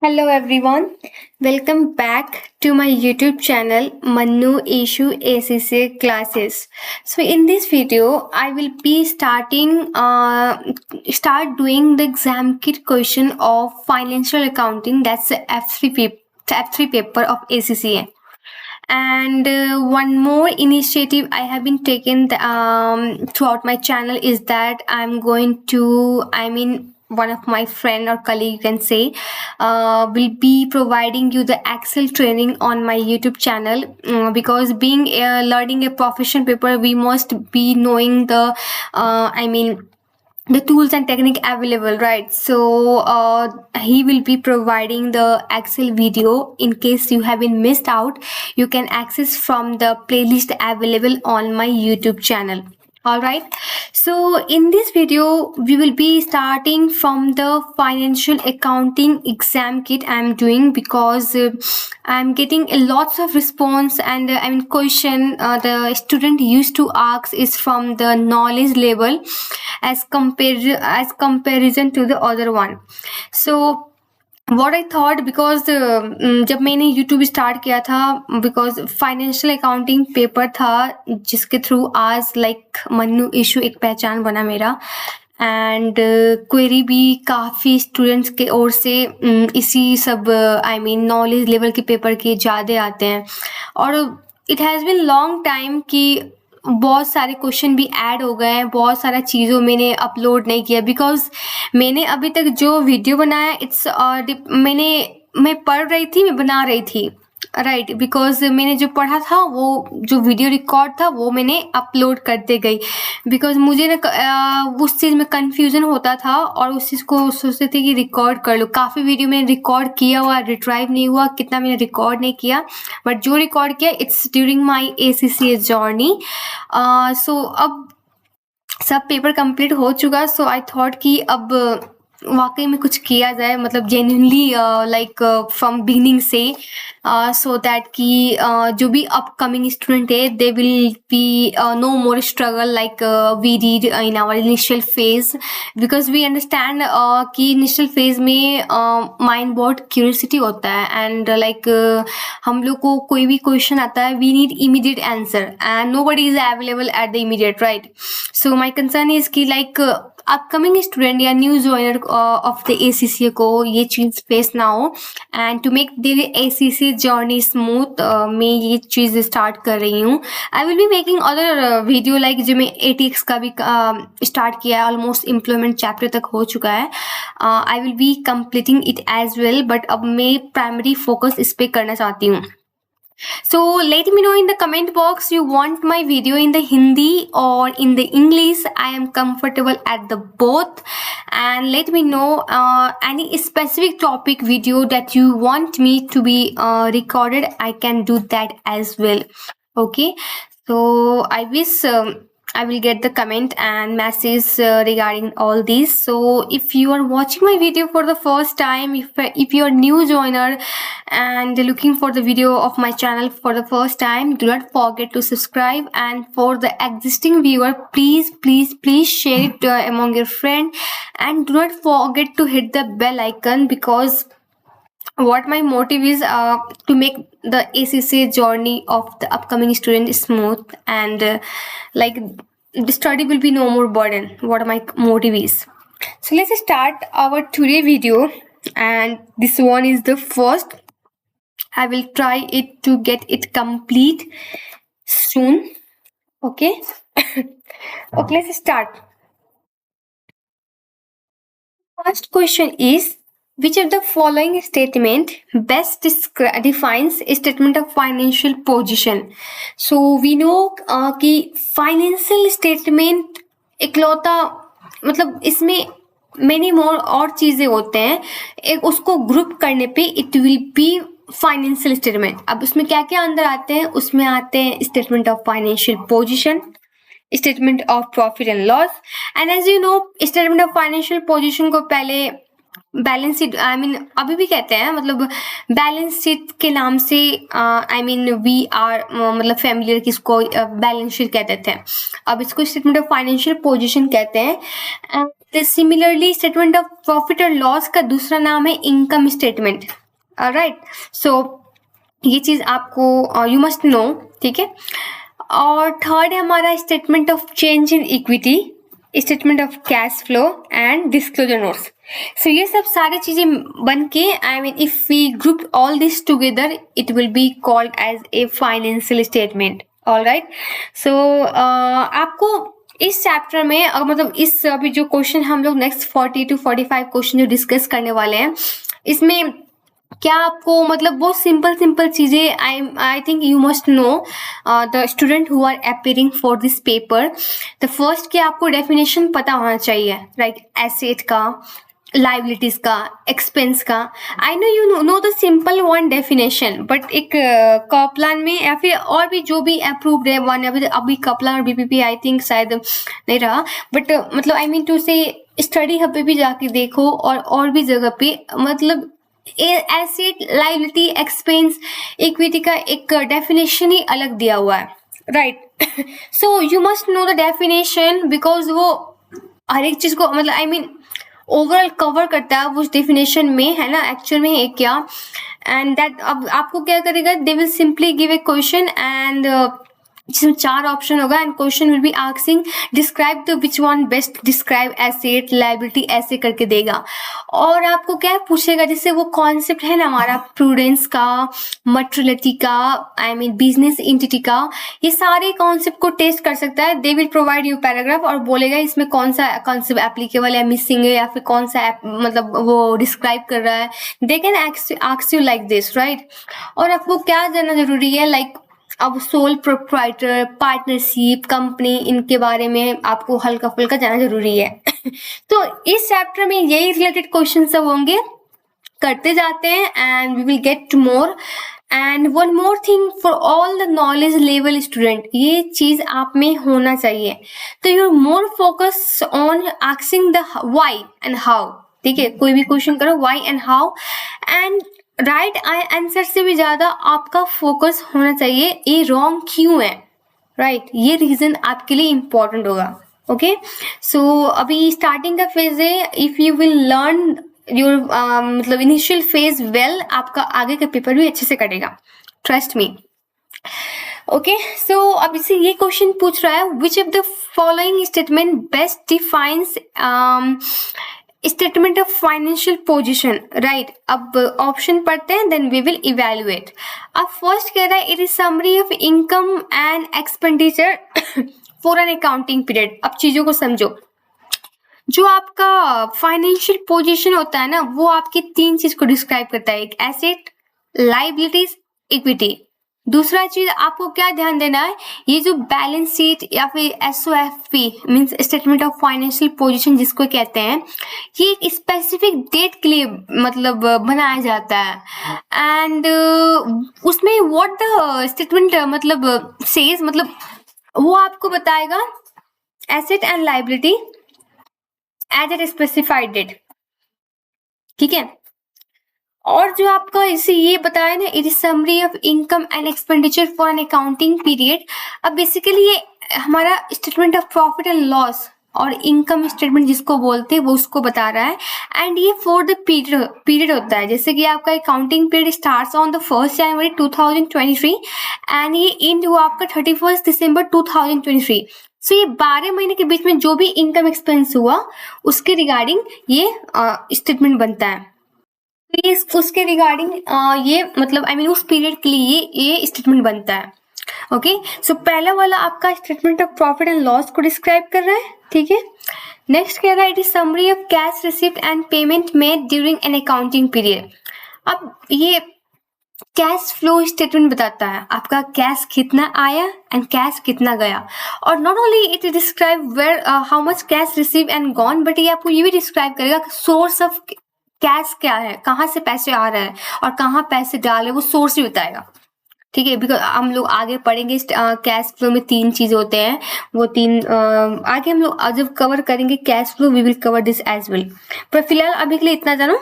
Hello everyone, welcome back to my YouTube channel Manu Ishu ACCA classes. So in this video, I will be start doing the exam kit question of financial accounting. That's the F3 paper of ACCA. And one more initiative I have been taken throughout my channel is that I'm going to, one of my friend or colleague, you can say, will be providing you the Excel training on my YouTube channel, because being learning a profession paper, we must be knowing the tools and technique available, right? So he will be providing the Excel video. In case you have been missed out, you can access from the playlist available on my YouTube channel. All right, so in this video we will be starting from the financial accounting exam kit I'm doing, because I'm getting a lots of response, and question the student used to ask is from the knowledge level as comparison to the other one. So what I thought, because जब मैंने YouTube start किया था, because financial accounting paper था जिसके through आज Mannu issue एक पहचान बना मेरा, एंड क्वेरी भी काफ़ी स्टूडेंट्स के ओर से इसी सब नॉलेज लेवल के पेपर के ज़्यादा आते हैं, और it has been long time कि बहुत सारे क्वेश्चन भी ऐड हो गए हैं, बहुत सारा चीज़ों मैंने अपलोड नहीं किया, बिकॉज मैंने अभी तक जो वीडियो बनाया मैं पढ़ रही थी, मैं बना रही थी, राइट, बिकॉज मैंने जो पढ़ा था वो जो वीडियो रिकॉर्ड था वो मैंने अपलोड करते गई, बिकॉज मुझे ना उस चीज़ में कन्फ्यूज़न होता था, और उस चीज़ को सोचते थे कि रिकॉर्ड कर लो। काफ़ी वीडियो मैंने रिकॉर्ड किया हुआ, रिट्राइव नहीं हुआ, कितना मैंने रिकॉर्ड नहीं किया, बट जो रिकॉर्ड किया it's during my ACCA journey. So अब सब पेपर कंप्लीट हो चुका, सो आई थॉट कि अब वाकई में कुछ किया जाए, मतलब जेन्युइनली फ्रॉम बिगिनिंग से, सो दैट कि जो भी अपकमिंग स्टूडेंट है they will be no more struggle like we did in our initial phase, because we understand कि इनिशियल फेज में माइंड बहुत क्यूरियोसिटी होता है, एंड हम लोग को कोई भी क्वेश्चन आता है we need immediate answer, and nobody is available at the immediate, right. So my concern is कि अपकमिंग स्टूडेंट या new joiner of the ACCA को ये चीज़ फेस ना हो, and to make the ACCA journey smooth मैं ये चीज़ स्टार्ट कर रही हूँ। I will be making other video जो मैं ATX का भी स्टार्ट किया है, ऑलमोस्ट एम्प्लॉयमेंट चैप्टर तक हो चुका है। I will be completing it as well, but अब मैं प्राइमरी फोकस इस पर करना चाहती हूँ। So let me know in the comment box you want my video in the Hindi or in the English. I am comfortable at the both, and let me know any specific topic video that you want me to be recorded. I can do that as well. Okay, so I wish I will get the comment and message regarding all these. So if you are watching my video for the first time, if you are new joiner and looking for the video of my channel for the first time, do not forget to subscribe, and for the existing viewer, please share it among your friend, and do not forget to hit the bell icon, because what my motive is to make the ACCA journey of the upcoming student smooth, and the study will be no more burden. What my motive is. So let's start our today video, and this one is the first. I will try it to get it complete soon. Okay. Okay, let's start. First question is, which of the following statement best defines a statement of financial position? So we know कि financial statement इकलौता, मतलब इसमें many more और चीज़ें होते हैं, एक उसको ग्रुप करने पे it will be financial statement. अब उसमें क्या क्या अंदर आते हैं, उसमें आते हैं statement of financial position, statement of profit and loss, and as you know statement of financial position को पहले बैलेंस शीट अभी भी कहते हैं, मतलब बैलेंस शीट के नाम से वी आर मतलब फैमिलियर किसको बैलेंस शीट कहते थे, अब इसको स्टेटमेंट ऑफ फाइनेंशियल पोजीशन कहते हैं। सिमिलरली स्टेटमेंट ऑफ प्रॉफिट और लॉस का दूसरा नाम है इनकम स्टेटमेंट। राइट, सो ये चीज आपको यू मस्ट नो, ठीक है। और थर्ड है हमारा statement of change in equity, statement of cash flow and disclosure notes. So ये सब सारी चीजें बन के I mean if we group all this together it will be called as a financial statement. Alright, so आपको इस chapter में मतलब इस अभी जो क्वेश्चन हम लोग नेक्स्ट 40 to 45 क्वेश्चन जो डिस्कस करने वाले हैं, इसमें क्या आपको मतलब बहुत सिंपल चीजें I think you must know the student who are appearing for this paper. The first कि आपको डेफिनेशन पता होना चाहिए, राइट, एसेट का, लाइबिलिटीज का, एक्सपेंस का। I know you know the simple one definition, but एक कॉपलान में या फिर और भी जो भी अप्रूव्ड है वन, अभी कॉपलान और बीपीपी आई थिंक शायद नहीं रहा, बट मतलब आई मीन टू से स्टडी हब पे भी जाके देखो और भी जगह पे मतलब एसेट, लाइबिलिटी, एक्सपेंस, इक्विटी का एक डेफिनेशन ही अलग दिया हुआ है, right. So you must know the definition because वो हर एक चीज को मतलब आई मीन ओवरऑल कवर करता है उस डेफिनेशन में, है ना, एक्चुअल में है क्या। एंड दैट अब आपको क्या करेगा, they will simply give a question and जिसमें 4 ऑप्शन होगा and question will be asking describe the which one best describe asset, liability, ऐसे करके देगा। और आपको क्या पूछेगा, जैसे वो कॉन्सेप्ट है ना हमारा प्रूडेंस का, मटेरियलिटी का, आई मीन बिजनेस एंटिटी का, ये सारे कॉन्सेप्ट को टेस्ट कर सकता है। They will provide you paragraph और बोलेगा इसमें कौन सा कॉन्सेप्ट एप्लीकेबल है, मिसिंग है, या फिर कौन सा मतलब वो डिस्क्राइब कर रहा है। They can ask you like this, right. और आपको क्या जानना जरूरी है, लाइक अब सोल प्रोप्राइटर, पार्टनरशिप, कंपनी, इनके बारे में आपको हल्का फुल्का जानना जरूरी है। तो इस चैप्टर में यही रिलेटेड क्वेश्चन सब होंगे, करते जाते हैं and we will get to more. And one more thing for all the knowledge level student, ये चीज आप में होना चाहिए। तो you more focus on asking the why and how, ठीक है, कोई भी क्वेश्चन करो why and how, and right answer से भी ज्यादा आपका फोकस होना चाहिए ये रॉन्ग क्यों है, राइट, ये रीजन आपके लिए इंपॉर्टेंट होगा। ओके, सो अभी स्टार्टिंग का फेज है, if you will learn your मतलब इनिशियल फेज वेल, आपका आगे का पेपर भी अच्छे से कटेगा, ट्रस्ट मी। ओके, सो अब इसे ये क्वेश्चन पूछ रहा है, which of the following statement best defines statement of financial position, right. अब ऑप्शन पढ़ते हैं देन वी विल इवेल्युएट। अब फर्स्ट कह रहा है it is summary of income and expenditure for an accounting period. अब चीजों को समझो, जो आपका फाइनेंशियल पोजीशन होता है ना, वो आपकी 3 चीज को डिस्क्राइब करता है, एक एसेट, लाइबिलिटीज, इक्विटी। दूसरा चीज आपको क्या ध्यान देना है, ये जो बैलेंस शीट या फिर SOFP means statement of financial position जिसको कहते हैं, ये एक स्पेसिफिक डेट के लिए मतलब बनाया जाता है। एंड उसमें व्हाट द स्टेटमेंट मतलब सेज, मतलब वो आपको बताएगा asset and liability at a specified date, ठीक है। और जो आपका इसे ये बताया ना, it is summary of income and expenditure for an accounting period. अब बेसिकली ये हमारा statement of profit and loss और इनकम स्टेटमेंट जिसको बोलते हैं वो उसको बता रहा है। एंड ये फॉर द पीरियड होता है, जैसे कि आपका accounting period starts on the 1 January 2023 and ये एंड हुआ आपका 31 दिसंबर 2023। सो ये 12 महीने के बीच में जो भी इनकम एक्सपेंस हुआ उसके रिगार्डिंग ये स्टेटमेंट बनता है। उसके रिगार्डिंग ये मतलब आई मीन उस पीरियड के लिए ये स्टेटमेंट बनता है। ओके, सो पहला वाला आपका statement of profit and loss को डिस्क्राइब कर रहा है, ठीक है। नेक्स्ट कह रहा है it is summary of cash received and payment made during an accounting period. अब ये कैश फ्लो स्टेटमेंट बताता है आपका कैश कितना आया एंड कैश कितना गया। और not only it describe where how much cash receive and gone, but ये आपको ये भी डिस्क्राइब करेगा सोर्स ऑफ कैश क्या है, कहाँ से पैसे आ रहे हैं और कहाँ पैसे डाले, वो सोर्स भी बताएगा, ठीक है। बिकॉज हम लोग आगे पढ़ेंगे कैश फ्लो में 3 चीज होते हैं, वो 3 आगे हम लोग जब कवर करेंगे cash flow we will cover this as well. पर फिलहाल अभी के लिए इतना जानो,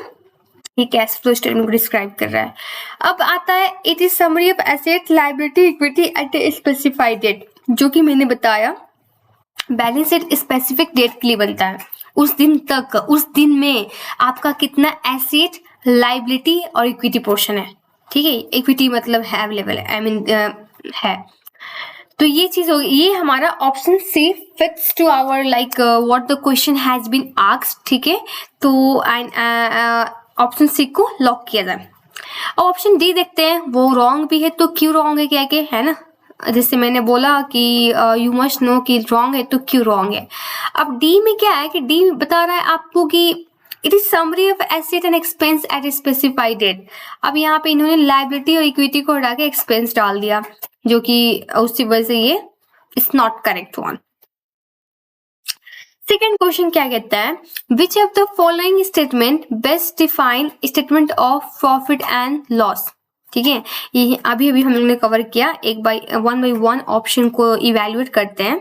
ये कैश फ्लो स्टेटमेंट को डिस्क्राइब कर रहा है। अब आता है it is summary of asset, liability, equity at a specified date, जो कि मैंने बताया बैलेंस शीट स्पेसिफिक डेट के लिए बनता है, उस दिन तक, उस दिन में आपका कितना एसेट, लाइबिलिटी और इक्विटी पोर्शन है, ठीक है। इक्विटी मतलब है अवेलेबल है, आई मीन है। तो ये चीज होगी, ये हमारा option C fits to our like what the question has been asked, ठीक है। तो ऑप्शन सी को लॉक किया जाए। अब ऑप्शन डी देखते हैं, वो रॉन्ग भी है तो क्यों रॉन्ग है, क्या क्या है ना, जैसे मैंने बोला कि यू मस्ट नो कि रॉन्ग है तो क्यों रॉन्ग है। अब डी में क्या है कि डी बता रहा है आपको कि it is summary of asset and expense at a specified date. अब यहाँ पे इन्होंने लाइबिलिटी और इक्विटी को हटा के एक्सपेंस डाल दिया, जो कि उसकी वजह से ये is not correct one. Second question क्या कहता है, which of the following statement best define statement of profit and loss, ठीक है। ये अभी अभी हम लोग ने कवर किया, एक बाय वन ऑप्शन को इवेल्युएट करते हैं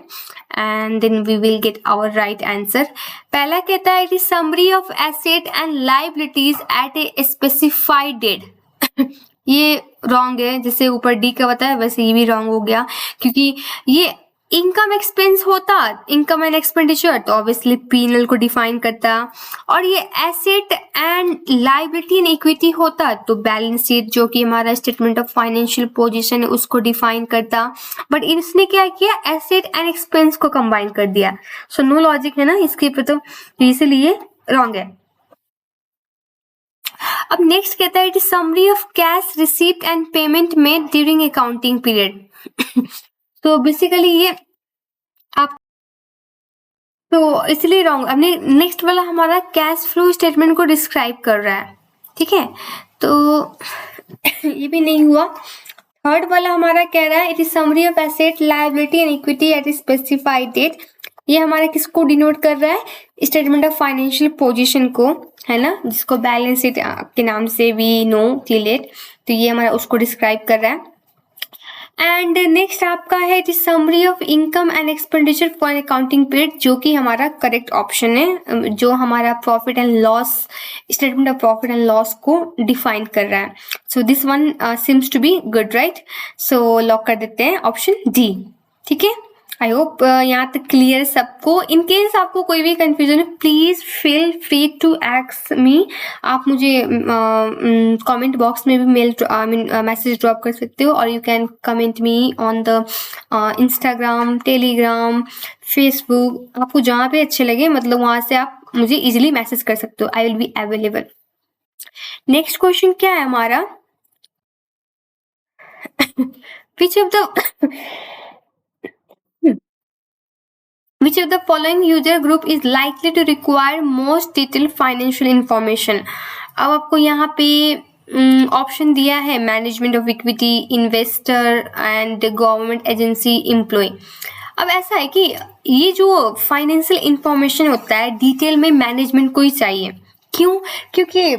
and then we will get our right answer. पहला कहता है it is summary of asset and liabilities at a specified date. ये रॉन्ग है, जैसे ऊपर डी का बताया वैसे ये भी रॉन्ग हो गया, क्योंकि ये इनकम एक्सपेंस होता, इनकम एंड एक्सपेंडिचर तो ऑब्वियसली पीएनएल को डिफाइन करता, और ये asset and liability and equity होता तो बैलेंस शीट जो कि हमारा स्टेटमेंट ऑफ फाइनेंशियल पोजीशन है उसको डिफाइन करता। बट इसने क्या किया, एसेट एंड एक्सपेंस को कंबाइन कर दिया। सो नो लॉजिक है ना इसके पे, तो इसीलिए रॉन्ग है। अब नेक्स्ट कहता है it is summary of cash receipt and payment made during accounting period. तो बेसिकली ये आप, तो इसलिए रॉन्ग। अपने नेक्स्ट वाला हमारा कैश फ्लो स्टेटमेंट को डिस्क्राइब कर रहा है, ठीक है, तो ये भी नहीं हुआ। थर्ड वाला हमारा कह रहा है it is summary of asset liability and equity at specified date. ये हमारा किसको डिनोट कर रहा है, स्टेटमेंट ऑफ फाइनेंशियल पोजीशन को, है ना, जिसको बैलेंस शीट के नाम से वी नो टिल डेट, तो ये हमारा उसको डिस्क्राइब कर रहा है। एंड नेक्स्ट आपका है it is summary of income and expenditure for accounting period, जो कि हमारा करेक्ट ऑप्शन है, जो हमारा profit and loss, statement of profit and loss को डिफाइन कर रहा है। So this one seems to be good, right. सो लॉक कर देते हैं ऑप्शन डी, ठीक है। आई होप यहाँ तक क्लियर सबको। इन केस आपको कोई भी कंफ्यूजन है please feel free to ask me. आप मुझे कमेंट बॉक्स में भी mail I mean message drop कर सकते हो, और you can comment me on the Instagram, Telegram, Facebook, आपको जहाँ पे अच्छे लगे, मतलब वहाँ से आप मुझे इजिली मैसेज कर सकते हो, आई will be available. Next question क्या है हमारा, विच of the Which of the following user group is likely to require most detailed financial information? अब आपको यहाँ पे ऑप्शन दिया है management of equity, investor and government agency employ. अब ऐसा है कि ये जो फाइनेंशियल इंफॉर्मेशन होता है डिटेल में मैनेजमेंट को ही चाहिए। क्यों? क्योंकि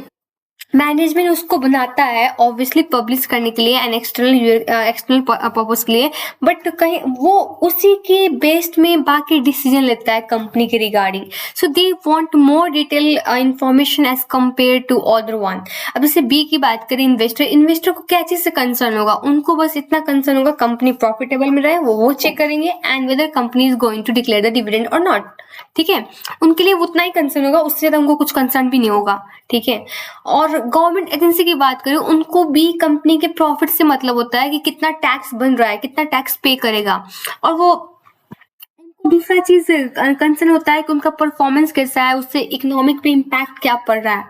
मैनेजमेंट उसको बनाता है ऑब्वियसली पब्लिश करने के लिए एंड एक्सटर्नल पर्पस के लिए, बट कहीं वो उसी के बेस्ड में बाकी डिसीजन लेता है कंपनी के regarding. So they want more detail information as compare to other one. अब जैसे बी की बात करें, इन्वेस्टर को क्या चीज से कंसर्न होगा, उनको बस इतना कंसर्न होगा कंपनी प्रॉफिटेबल में रहे, वो चेक करेंगे and whether company is going to declare the dividend और नॉट, ठीक है। उनके लिए उतना ही कंसर्न होगा, उससे ज्यादा उनको कुछ कंसर्न भी नहीं होगा, ठीक है। और गवर्नमेंट एजेंसी की बात करें, उनको भी कंपनी के प्रॉफिट से मतलब होता है कि कितना टैक्स बन रहा है, कितना टैक्स पे करेगा, और वो दूसरा चीज कंसर्न होता है कि उनका परफॉर्मेंस कैसा है, उससे इकोनॉमिक पे इम्पैक्ट क्या पड़ रहा है,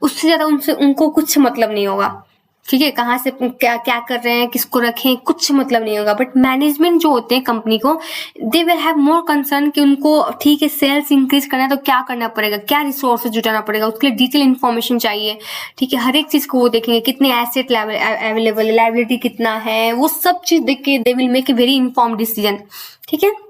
उससे ज्यादा उनसे उनको कुछ मतलब नहीं होगा, ठीक है। कहाँ से क्या क्या कर रहे हैं, किसको रखें, कुछ मतलब नहीं होगा। बट मैनेजमेंट जो होते हैं कंपनी को, they will have more concern कि उनको ठीक है सेल्स इंक्रीज करना है तो क्या करना पड़ेगा, क्या रिसोर्सेज जुटाना पड़ेगा, उसके लिए डिटेल इन्फॉर्मेशन चाहिए, ठीक है। हर एक चीज को वो देखेंगे, कितने एसेट अवेलेबल है, लाइबिलिटी कितना है, वो सब चीज देख के they will make a very informed decision, ठीक है।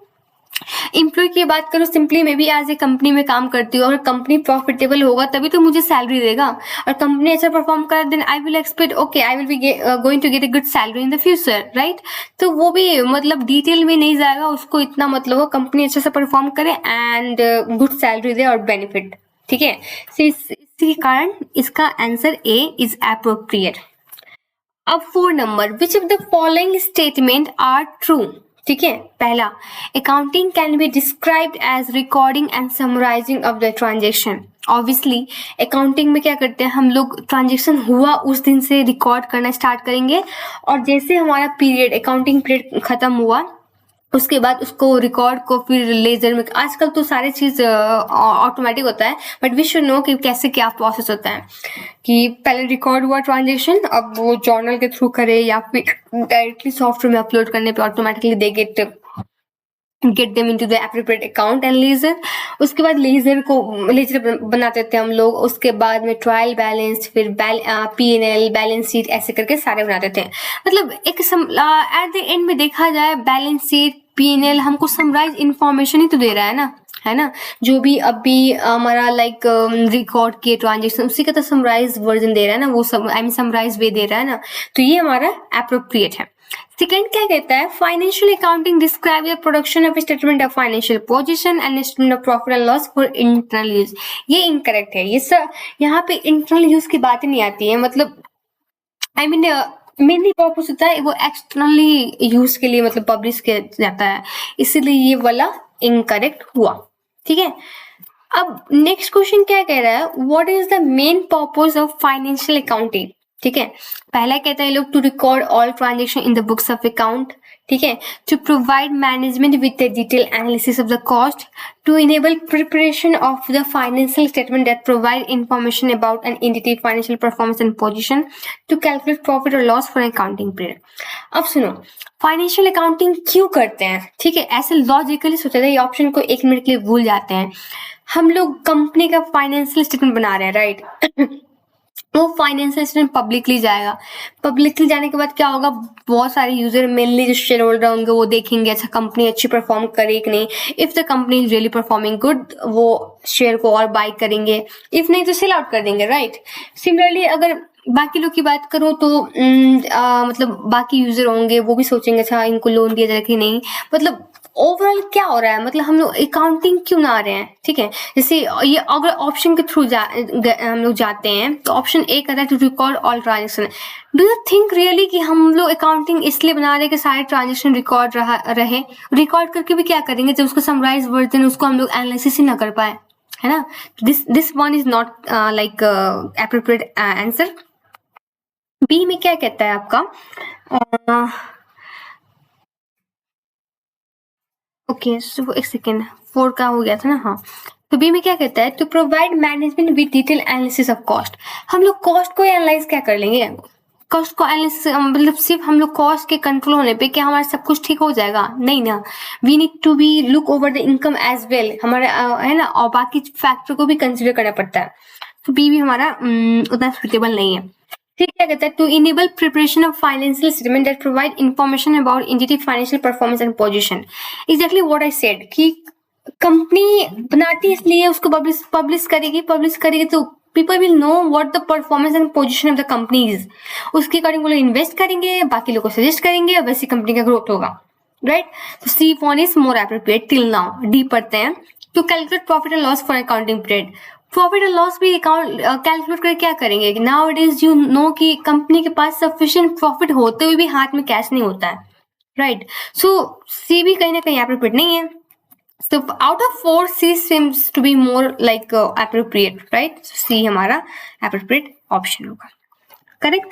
एम्प्लॉय की बात करूँ, सिंपली मैं भी आज एक कंपनी में काम करती हूँ, अगर कंपनी प्रॉफिटेबल होगा तभी तो मुझे सैलरी देगा, और कंपनी अच्छा परफॉर्म करे then I will expect okay I will be going to get a good salary in the future, right. तो वो भी मतलब डिटेल में नहीं जाएगा, उसको इतना मतलब हो कंपनी अच्छे से परफॉर्म करे एंड गुड सैलरी दे और बेनिफिट, ठीक है। इसी कारण इसका आंसर ए इज एप्रोप्रिएट। अब 4 number, which of the following statement are true, ठीक है। पहला, accounting can be described as recording and summarising of the transaction. Obviously accounting में क्या करते हैं हम लोग, ट्रांजेक्शन हुआ उस दिन से रिकॉर्ड करना स्टार्ट करेंगे, और जैसे हमारा पीरियड अकाउंटिंग पीरियड खत्म हुआ उसके बाद उसको रिकॉर्ड को फिर लेजर में, आजकल तो सारी चीज ऑटोमेटिक होता है, बट वी शुड नो कि कैसे क्या प्रोसेस होता है, कि पहले रिकॉर्ड हुआ ट्रांजेक्शन, अब वो जर्नल के थ्रू करे या फिर डायरेक्टली सॉफ्टवेयर में अपलोड करने पे automatically they get them into the appropriate account and ledger. उसके बाद लेजर बनाते थे हम लोग, उसके बाद में ट्रायल बैलेंस, फिर P&L बैलेंस शीट, ऐसे करके सारे बनाते थे। मतलब एक एट द एंड में देखा जाए बैलेंस शीट P&L हमको समराइज इंफॉर्मेशन ही तो दे रहा है ना, जो भी अभी हमारा लाइक रिकॉर्ड किए ट्रांजेक्शन उसी का तो समराइज वर्जन दे रहा है ना, वो सब आई मीन समराइज वे दे रहा है ना, तो ये हमारा एप्रोप्रिएट है। सेकेंड क्या कहता है, financial accounting describe the production of statement of financial position and statement of profit and loss for internal use. ये इनकरेक्ट है, ये सब यहाँ पे इंटरनल यूज की बात ही नहीं आती है, मतलब आई मीन मेनली पर्पस होता है वो एक्सटर्नली यूज के लिए मतलब पब्लिश किया जाता है, इसीलिए ये वाला इनकरेक्ट हुआ। ठीक है, अब नेक्स्ट क्वेश्चन क्या कह रहा है, what is the main purpose of financial accounting. ठीक है, पहला कहता है लोग to record all transaction in the books of account. ठीक है, to provide management with the detail analysis of the cost, to enable preparation of the financial statement that provide information about an entity financial performance and position, to calculate profit और loss for accounting period. अब सुनो, financial accounting क्यों करते हैं। ठीक है, ऐसे logically सोचा था, ये ऑप्शन को एक मिनट के लिए भूल जाते हैं। हम लोग कंपनी का फाइनेंशियल स्टेटमेंट बना रहे हैं, राइट वो फाइनेंशियल स्टेटमेंट पब्लिकली जाएगा, पब्लिकली जाने के बाद क्या होगा, बहुत सारे यूजर मेनली जो शेयर होल्डर होंगे वो देखेंगे अच्छा कंपनी अच्छी परफॉर्म करे कि नहीं, if the company is really performing good वो शेयर को और बाय करेंगे, इफ नहीं तो सेल आउट कर देंगे, राइट। सिमिलरली अगर बाकी लोग की बात करो तो मतलब बाकी यूजर होंगे वो भी सोचेंगे अच्छा इनको लोन दिया जाए कि नहीं, मतलब ओवरऑल क्या हो रहा है, मतलब हम लोग अकाउंटिंग क्यों ना आ रहे हैं। ठीक है, जैसे ये अगर ऑप्शन के थ्रू हम लोग जाते हैं तो ऑप्शन ए कहता है to record all transaction. Do you think really कि हम लोग अकाउंटिंग इसलिए बना रहे हैं कि सारे ट्रांजेक्शन रिकॉर्ड रहे, रिकॉर्ड करके भी क्या करेंगे जब उसका समराइज वर्जन उसको हम लोग एनालिसिस ही ना कर पाए, है ना। This one is not like appropriate answer. B में क्या कहता है आपका, ओके सो एक सेकेंड, 4 का हो गया था ना, हाँ। तो बी में क्या कहता है, to provide management with detail analysis of cost. हम लोग कॉस्ट को एनालाइज क्या कर लेंगे, कॉस्ट को एनालिसिस मतलब सिर्फ हम लोग कॉस्ट के कंट्रोल होने पे क्या हमारा सब कुछ ठीक हो जाएगा, नहीं ना। We need to be look over the income as well, हमारे है ना, और बाकी फैक्टर को भी कंसिडर करना पड़ता है। तो बी भी हमारा उतना सुटेबल नहीं है। फिर क्या कहता है, to enable preparation of financial statement that provide information about entity financial performance and position. Exactly what I said कि कंपनी बनाती इसलिए उसको पब्लिश करेगी तो people will know what the performance and position of the company is, उसके according वो लोग invest करेंगे, बाकी लोग को सजेस्ट करेंगे और वैसी कंपनी का ग्रोथ होगा, राइट। तो C one is more appropriate till now. D पढ़ते हैं, to calculate profit and loss for accounting period. Profit and loss भी अकाउंट कैलकुलेट करके क्या करेंगे, now it is you know कि कंपनी के पास सफिशिएंट प्रॉफिट होते हुए भी हाथ में कैश नहीं होता है, राइट। सो सी भी कहीं ना कहीं एप्रोप्रिएट नहीं है। So out of 4, C seems to be more like appropriate, right? So C हमारा appropriate option होगा, correct?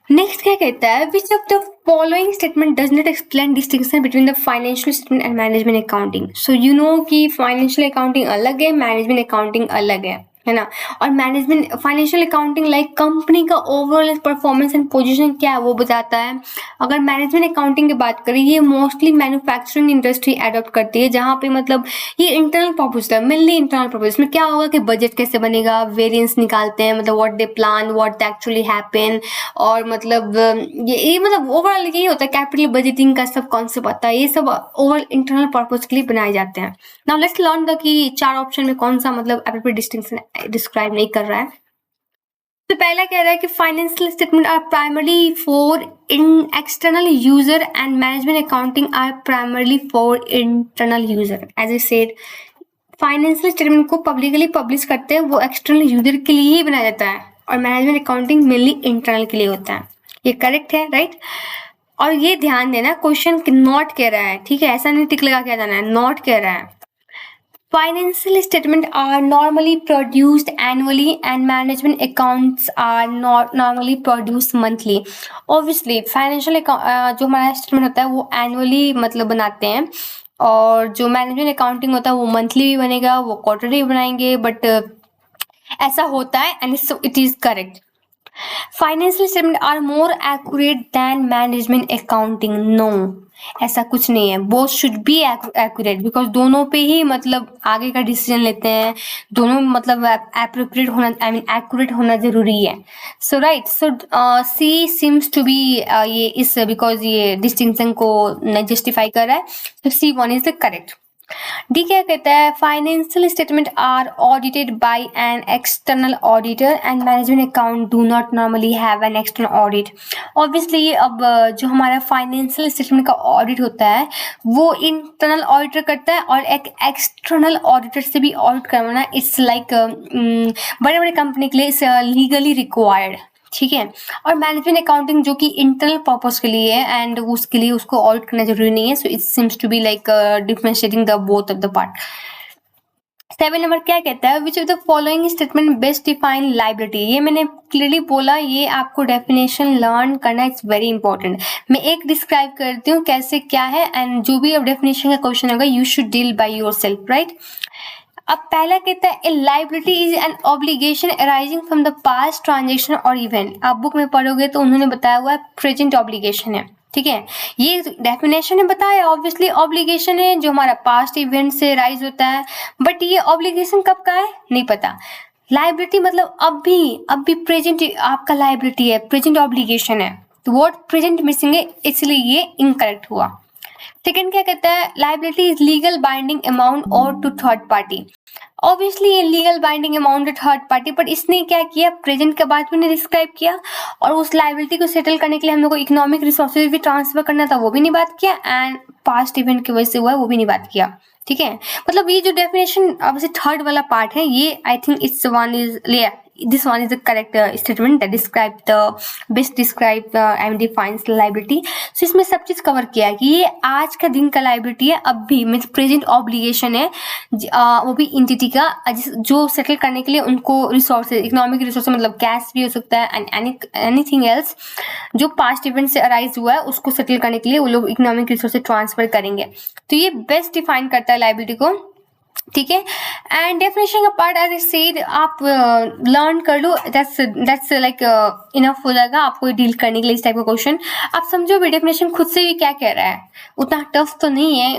Next क्या कहता है, which of the following statement does not explain distinction between the financial statement and management accounting? So you know कि financial accounting अलग है, management accounting अलग है ना। और management financial accounting like company का ओवरऑल परफॉर्मेंस एंड पोजीशन क्या है वो बताता है। अगर मैनेजमेंट अकाउंटिंग की बात करें, ये मोस्टली मैन्युफैक्चरिंग इंडस्ट्री एडॉप्ट करती है, जहाँ पे मतलब ये इंटरनल पर्पस है, मेनली इंटरनल पर्पस में क्या होगा कि बजट कैसे बनेगा, वेरिएंस निकालते हैं, मतलब what they plan, what they actually happen, और मतलब ये मतलब ओवरऑल यही होता है, कैपिटल बजटिंग का सब कॉन्सेप्ट आता है, ये सब ओवरऑल इंटरनल पर्पस के लिए बनाए जाते हैं। नाउ लेट्स लर्न द कि 4 ऑप्शन में कौन सा मतलब एप्रोप्रिएट डिस्टिंक्शन डिस्क्राइब नहीं कर रहा है। तो पहला कह रहा है कि financial statement are primarily for in external user and management accounting are primarily for internal user. As a said, financial statement को पब्लिकली पब्लिश करते हैं वो एक्सटर्नल यूजर के लिए ही बनाया जाता है, और मैनेजमेंट अकाउंटिंग मेनली इंटरनल के लिए होता है। ये करेक्ट है, राइट। और ये ध्यान देना क्वेश्चन नॉट कह रहा है, ठीक है, ऐसा नहीं टिक लगा के आ जाना है, नॉट कह रहा है। Financial statements are normally produced annually and management accounts are not normally produced monthly. Obviously financial जो हमारा statement होता है वो annually मतलब बनाते हैं, और जो मैनेजमेंट अकाउंटिंग होता है वो मंथली भी बनेगा, वो क्वार्टरली भी बनाएंगे, बट ऐसा होता है and it is correct. Financial statement are more accurate than management accounting, no, ऐसा कुछ नहीं है, both should be accurate, because दोनों पे ही मतलब आगे का डिसीजन लेते हैं, दोनों मतलब एप्रोप्रिएट होना, आई मीन एक्यूरेट होना जरूरी है। So right, so C seems to be ये इस बिकॉज ये डिस्टिंक्शन को जस्टिफाई कर रहा है, तो C one is the correct. D क्या कहता है, financial statement are audited by an external auditor and management account do not normally have an external audit. Obviously अब जो हमारा फाइनेंशियल स्टेटमेंट का ऑडिट होता है वो इंटरनल ऑडिटर करता है, और एक एक्सटर्नल ऑडिटर से भी ऑडिट करवाना इट्स लाइक बड़े बड़े कंपनी के लिए लीगली रिक्वायर्ड, ठीक है। और मैनेजमेंट अकाउंटिंग जो कि इंटरनल पर्पस के लिए है एंड उसके लिए उसको ऑडिट करना जरूरी नहीं है, so it seems to be like differentiating the both of the part. 7 number क्या कहता है, which of the following statement best define liability. ये मैंने क्लियरली बोला, ये आपको डेफिनेशन लर्न करना इट्स वेरी इंपॉर्टेंट। मैं एक डिस्क्राइब करती हूँ कैसे क्या है, एंड जो भी अब डेफिनेशन का क्वेश्चन होगा you should deal by yourself, right. अब पहला कहता है, a liability is an obligation arising from the past transaction और इवेंट। आप बुक में पढ़ोगे तो उन्होंने बताया हुआ है प्रेजेंट ऑब्लिगेशन है, ठीक है। ये डेफिनेशन ने बताया ऑब्वियसली ऑब्लिगेशन है जो हमारा पास्ट इवेंट से राइज होता है, बट ये ऑब्लिगेशन कब का है नहीं पता। लाइबिलिटी मतलब अब भी प्रेजेंट आपका लाइबिलिटी है, प्रेजेंट ऑब्लिगेशन है, तो वर्ड प्रेजेंट मिसिंग है, इसलिए ये इनकरेक्ट हुआ। सेकेंड क्या कहता है, liability is legal binding amount और टू थर्ड पार्टी। ऑब्वियसली ये legal binding amount to third party, but इसने क्या किया, प्रेजेंट के बाद भी नहीं डिस्क्राइब किया, और उस लाइबिलिटी को सेटल करने के लिए हम लोग को इकोनॉमिक रिसोर्सेज भी ट्रांसफर करना था वो भी नहीं बात किया, एंड पास्ट इवेंट की वजह से हुआ है वो भी नहीं बात किया, ठीक है। मतलब ये जो डेफिनेशन अब से थर्ड वाला पार्ट है, ये I think it's one is this one is the correct statement that describe the best describe and defines liability। so इसमें सब चीज कवर किया है कि ये आज का दिन का लाइबिलिटी है, अब भी मीन्स प्रेजेंट ऑब्लिगेशन है, वो भी इंटिटी का जो सेटल करने के लिए उनको रिसोर्सेज, इकोनॉमिक रिसोर्सेज मतलब कैश भी हो सकता है एंड एनीथिंग एल्स जो पास्ट इवेंट से अराइज हुआ है उसको सेटल करने के लिए वो लोग इकोनॉमिक रिसोर्सेज ट्रांसफर करेंगे। तो ये बेस्ट डिफाइन करता है लाइबिलिटी को, ठीक है। एंड डेफिनेशन का पार्ट एज आई सेड आप लर्न कर लो, दैट्स लाइक इनफ हो जाएगा आपको डील करने के लिए इस टाइप का क्वेश्चन। आप समझो भी डेफिनेशन खुद से भी क्या कह रहा है, उतना टफ तो नहीं है,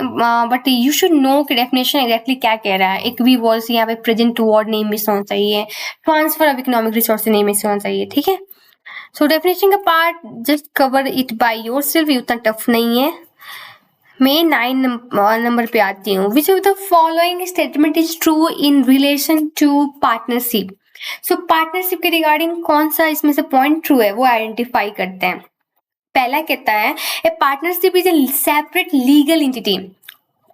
बट यू शुड नो कि डेफिनेशन एग्जैक्टली क्या कह रहा है। एक भी वर्ड यहाँ पे प्रेजेंट वर्ड नहीं मिस होना चाहिए, ट्रांसफर ऑफ इकोनॉमिक रिसोर्स नहीं मिस होना चाहिए, ठीक है। सो डेफिनेशन का part just cover it by yourself, ये उतना टफ नहीं है। मैं 9 नंबर पे आती हूँ, which of the following statement is true in relation to partnership. So partnership के रिगार्डिंग कौन सा इसमें से पॉइंट ट्रू है वो आइडेंटिफाई करते हैं। पहला कहता है, ए partnership is a separate legal entity.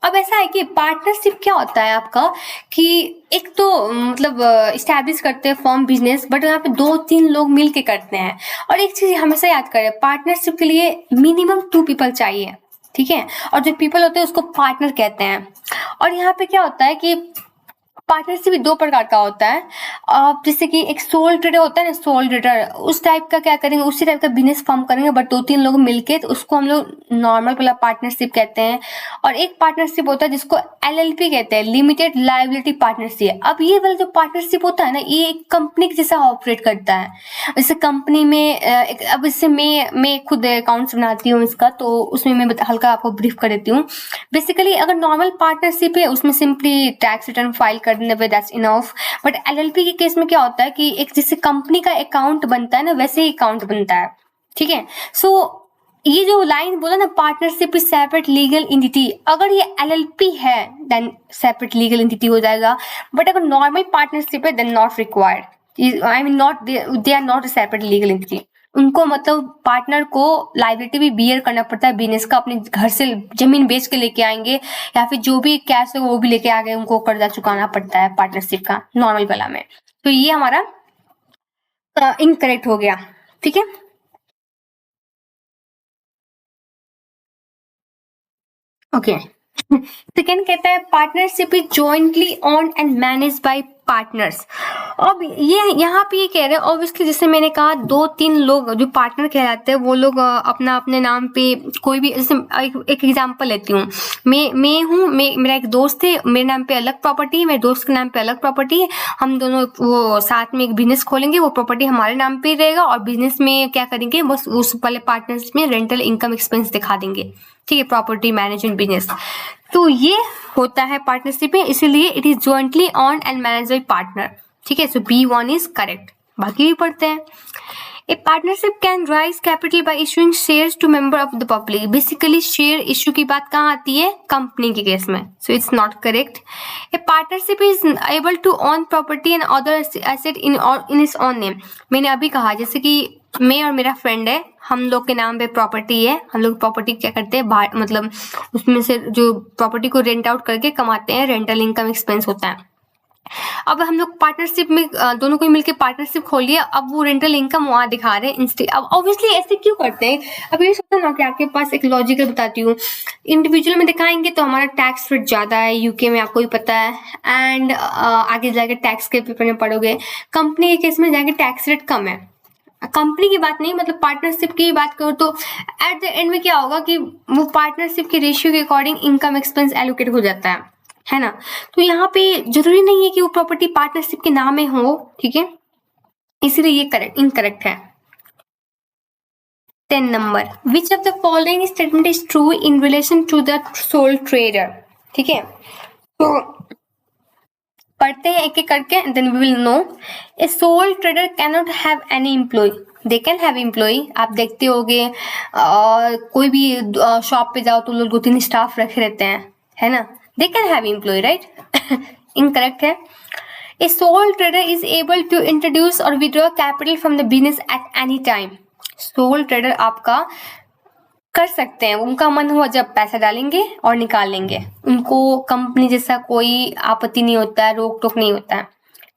अब ऐसा है कि पार्टनरशिप क्या होता है आपका, कि एक तो मतलब इस्टेब्लिश करते हैं फॉर्म बिजनेस, बट यहाँ पे 2-3 लोग मिल के करते हैं। और एक चीज हमेशा याद करें, पार्टनरशिप के लिए मिनिमम 2 पीपल चाहिए, ठीक है, और जो पीपल होते हैं उसको पार्टनर कहते हैं। और यहाँ पे क्या होता है कि पार्टनरशिप भी 2 प्रकार का होता है, जैसे कि एक सोल ट्रेडर होता है ना, सोल ट्रेडर उस टाइप का क्या करेंगे, उसी टाइप का बिजनेस फॉर्म करेंगे बट 2-3 लोग मिलके, तो उसको हम लोग नॉर्मल वाला पार्टनरशिप कहते हैं। और एक पार्टनरशिप होता है जिसको LLP कहते हैं, लिमिटेड लायबिलिटी पार्टनरशिप। अब ये वाला जो पार्टनरशिप होता है ना, ये एक कंपनी के जैसा ऑपरेट करता है। जैसे कंपनी में अब इससे मैं खुद अकाउंट्स बनाती हूँ इसका, तो उसमें मैं हल्का आपको ब्रीफ कर देती हूँ। बेसिकली अगर नॉर्मल पार्टनरशिप है उसमें सिंपली टैक्स रिटर्न फाइल कर देने पे दैट्स इनफ, बट LLP के केस में क्या होता है कि एक जैसे कंपनी का अकाउंट बनता है ना, वैसे ही अकाउंट बनता है, ठीक है। सो ये जो लाइन बोला ना, partnership is separate legal entity, अगर ये LLP है देन सेपरेट लीगल एंटिटी हो जाएगा, बट अगर नॉर्मल पार्टनरशिप है then not required, I mean not, they are not separate legal entity. उनको मतलब पार्टनर को लायबिलिटी भी बियर करना पड़ता है बिजनेस का, अपने घर से जमीन बेच के लेके आएंगे या फिर जो भी कैश है वो भी लेके आ गए, उनको कर्जा चुकाना पड़ता है पार्टनरशिप का नॉर्मल वाला में। तो ये हमारा इनकरेक्ट हो गया, ठीक है। ओके। सेकेंड कहता है partnership is jointly owned and manage bye partners. अब ये यहाँ पे ये कह रहे हैं ऑब्वियसली, जैसे मैंने कहा 2-3 लोग जो पार्टनर कहलाते हैं वो लोग अपना अपने नाम पे कोई भी, जैसे एक एग्जांपल लेती हूँ, मैं हूँ, मेरा एक दोस्त है, मेरे नाम पे अलग प्रॉपर्टी है, मेरे दोस्त के नाम पे अलग प्रॉपर्टी है, हम दोनों वो साथ में एक बिजनेस खोलेंगे, वो प्रॉपर्टी हमारे नाम पे ही रहेगा और बिजनेस में क्या करेंगे, बस उस वाले पार्टनर्स में रेंटल इनकम एक्सपेंस दिखा देंगे, ठीक है, प्रॉपर्टी मैनेजमेंट बिजनेस। तो ये होता है पार्टनरशिप में, इसीलिए it is jointly owned and manage by partner, ठीक है। So B1 is correct. बाकी भी पढ़ते हैं। A partnership can raise capital by issuing shares to member of the public. Basically share issue की बात कहाँ आती है, कंपनी के केस में, so it's not correct. A partnership is able to own property and other asset in its own name. मैंने अभी कहा जैसे कि मैं और मेरा फ्रेंड है, हम लोग के नाम पे प्रॉपर्टी है, हम लोग प्रॉपर्टी क्या करते हैं, मतलब उसमें से जो प्रॉपर्टी को रेंट आउट करके कमाते हैं, रेंटल इनकम एक्सपेंस होता है। अब हम लोग पार्टनरशिप में दोनों को मिलकर पार्टनरशिप खोल लिया, अब वो रेंटल इनकम वहां दिखा रहे हैं इंस्टेड। अब ऑब्वियसली ऐसे क्यों करते हैं, अब ये सोचो ना कि आपके पास एक लॉजिकल बताती हूँ, इंडिविजुअल में दिखाएंगे तो हमारा टैक्स रेट ज्यादा है यूके में, आपको भी पता है, एंड आगे जाके टैक्स के पेपर में पढ़ोगे। कंपनी के केस में जाके टैक्स रेट कम है, कंपनी की बात नहीं, मतलब पार्टनरशिप की बात करो तो एट द एंड में क्या होगा कि वो पार्टनरशिप के रेशियो के अकॉर्डिंग इनकम एक्सपेंस एलोकेट हो जाता है ना। तो यहाँ पे जरूरी नहीं है कि वो प्रॉपर्टी पार्टनरशिप के नाम में हो, ठीक है, इसलिए ये करेक्ट इनकरेक्ट है। 10 number, which of the following statement is true in relation to the sole trader, ठीक है। तो पढ़ते हैं एक एक करके, then we will know. A sole trader can not have any employ, they can have employ. आप देखते होगे कोई भी शॉप पे जाओ तो लोग 2-3 स्टाफ रखे रहते हैं, है ना, they can have employ, right. Incorrect है। A sole trader is able to introduce और withdraw capital from the business at any time. Sole trader आपका कर सकते हैं, उनका मन हुआ जब पैसा डालेंगे और निकाल लेंगे, उनको कंपनी जैसा कोई आपत्ति नहीं होता है, रोक टोक नहीं होता है,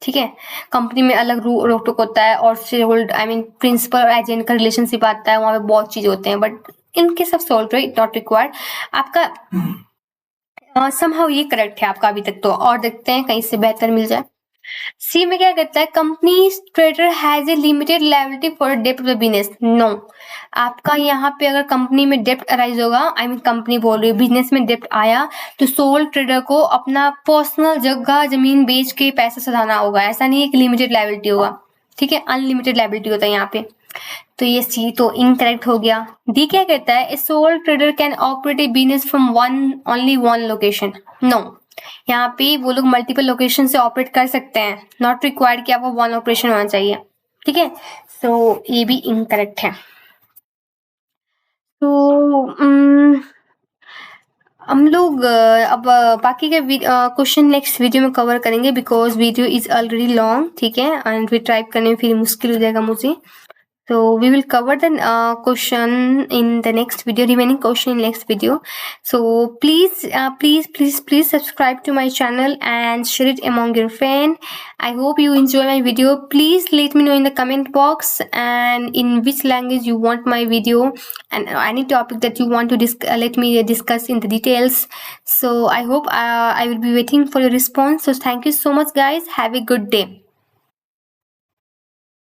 ठीक है। कंपनी में अलग रोक टोक होता है और share holder I mean principal और एजेंट का रिलेशनशिप आता है, वहां पे बहुत चीज होते हैं, बट इनके सब सोल्व इट नॉट रिक्वायर्ड। आपका समहाउ ये करेक्ट है आपका अभी तक तो, और देखते हैं कहीं से बेहतर मिल जाए। सी में क्या कहता है, company trader has a limited liability for डेप्ट ऑफ द बिजनेस। नो, आपका यहाँ पे अगर कंपनी में डेप्ट अराइज होगा, आई मीन कंपनी बोल रही है, बिजनेस में डेप्ट आया तो सोल ट्रेडर को अपना पर्सनल जगह जमीन बेच के पैसा सधाना होगा, ऐसा नहीं है कि लिमिटेड लायबिलिटी होगा, ठीक है, अनलिमिटेड लायबिलिटी होता है यहाँ पे। तो ये सी तो इनकरेक्ट हो गया। डी क्या कहता है, a sole trader can operate a business from only one location. No, यहाँ पे वो लोग मल्टीपल लोकेशन से ऑपरेट कर सकते हैं, नॉट रिक्वायर्ड कि आपको वन ऑपरेशन होना चाहिए, ठीक है। सो ये भी इनकरेक्ट है। तो हम लोग अब बाकी के क्वेश्चन नेक्स्ट वीडियो में कवर करेंगे, because video is already long, ठीक है, एंड फिर टाइप करने में फिर मुश्किल हो जाएगा मुझे। So we will cover the question in the next video, remaining question in next video. So please subscribe to my channel and share it among your friends. I hope you enjoy my video. Please let me know in the comment box and in which language you want my video and any topic that you want to let me discuss in the details. So I hope I will be waiting for your response. So thank you so much guys. Have a good day.